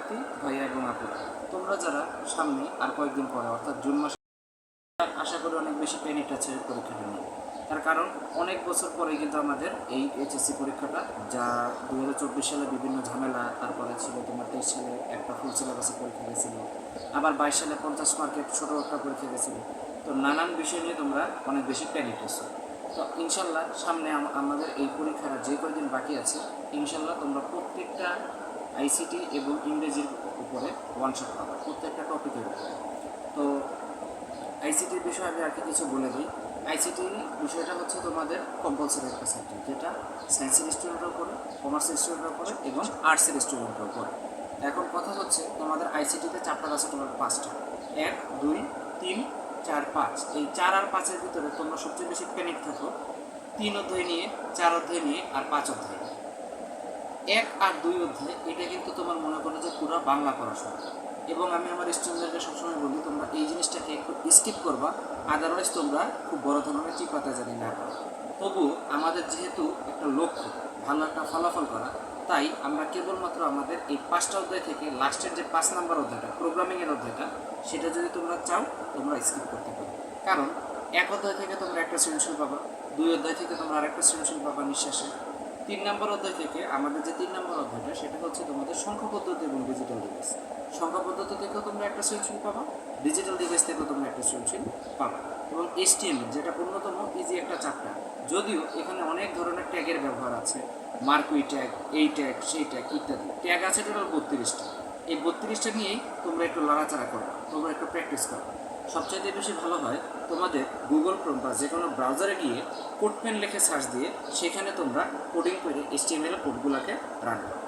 শিক্ষার্থী ভাইয়া এবং আপুরা, তোমরা যারা সামনে আর কয়েকদিন পরে অর্থাৎ জুন মাসে আশা করি অনেক বেশি পেনিট আছে পরীক্ষাটা নিয়ে। তার কারণ অনেক বছর পরে কিন্তু আমাদের এই এইচএসসি পরীক্ষাটা, যা 2024 সালে বিভিন্ন ঝামেলা, তারপরে ছিল তোমার 23 সালে একটা ফুল সিলেবাসের পরীক্ষা গেছিল, আবার 22 সালে 50 মার্কের ছোটো একটা পরীক্ষা গেছিল। তো নানান বিষয় নিয়ে তোমরা অনেক বেশি পেনিট আছো। তো ইনশাল্লাহ সামনে আমাদের এই পরীক্ষাটা যে কয়েকদিন বাকি আছে, ইনশাল্লাহ তোমরা প্রত্যেকটা আইসিটি এবং ইংরেজির উপরে ওয়ান শট পাবে, প্রত্যেকটা টপিকের উপরে। তো আইসিটির বিষয়ে আমি আর কিছু বলে দিই। আইসিটি বিষয়টা হচ্ছে তোমাদের কম্পালসারি একটা সাবজেক্ট, যেটা সায়েন্সের স্টুডেন্টের উপরে, কমার্সের স্টুডেন্টের উপরে এবং আর্টসের স্টুডেন্টের উপরে। এখন কথা হচ্ছে তোমাদের আইসিটিতে চ্যাপ্টার আছে তোমার 5টা, 1, 2, 3, 4, 5। এই 4 আর 5-এর ভিতরে তোমরা সবচেয়ে বেশি প্যানিক থাকো 3 অধ্যায় নিয়ে, 4 অধ্যায় নিয়ে আর 5 অধ্যায়। 1 আর 2 অধ্যায় এটা কিন্তু তোমার মনে করো যে পুরো বাংলা পড়াশোনা। এবং আমি আমার স্টুডেন্টদেরকে সবসময় বলি, তোমরা এই জিনিসটাকে একটু স্কিপ করবা, আদারওয়াইজ তোমরা খুব বড় ধরনের চিপাতে জানি না করো। তবুও আমাদের যেহেতু একটা লক্ষ্য ভালো একটা ফলাফল করা, তাই আমরা কেবলমাত্র আমাদের এই 5টা অধ্যায় থেকে লাস্টের যে 5 নম্বর অধ্যায়টা, প্রোগ্রামিংয়ের অধ্যায়টা, সেটা যদি তোমরা চাও তোমরা স্কিপ করতে পারো। কারণ 1 অধ্যায় থেকে তোমরা একটা সৃজনশীল পাবা, 2 অধ্যায় থেকে তোমরা আরেকটা সৃজনশীল পাবা নিঃশ্বাসে, 3 নম্বর অধ্যায় থেকে আমাদের যে 3 নম্বর অধ্যায়টা, সেটা হচ্ছে তোমাদের সংখ্যা পদ্ধতি এবং ডিজিটাল ডিভাইস। সংখ্যা পদ্ধতি থেকেও তোমরা একটা সৃজনশীল পাবা, ডিজিটাল ডিভাইস থেকেও তোমরা একটা সৃজনশীল পাবা। এবং HTML যেটা অন্যতম ইজি একটা চ্যাপ্টার, যদিও এখানে অনেক ধরনের ট্যাগের ব্যবহার আছে, মার্কুই ট্যাগ, এই ট্যাগ, সেই ট্যাগ ইত্যাদি। ট্যাগ আছে টোটাল 32টা। এই 32টা নিয়েই তোমরা একটু লড়াচাড়া করো, তোমরা একটু প্র্যাকটিস করো। সবচাইতে বেশি ভালো হয় তোমাদের গুগল ক্রোম বা যে কোনো ব্রাউজারে গিয়ে কোডপেন লিখে সার্চ দিয়ে সেখানে তোমরা কোডিং করে HTML কোডগুলোকে রান করো।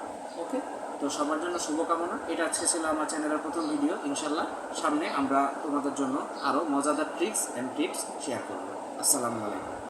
ওকে, তো সবার জন্য শুভকামনা। এটা আজকে ছিল আমার চ্যানেলের প্রথম ভিডিও। ইনশাল্লাহ সামনে আমরা তোমাদের জন্য আরও মজাদার ট্রিক্স অ্যান্ড টিপস শেয়ার করব। আসসালামু আলাইকুম।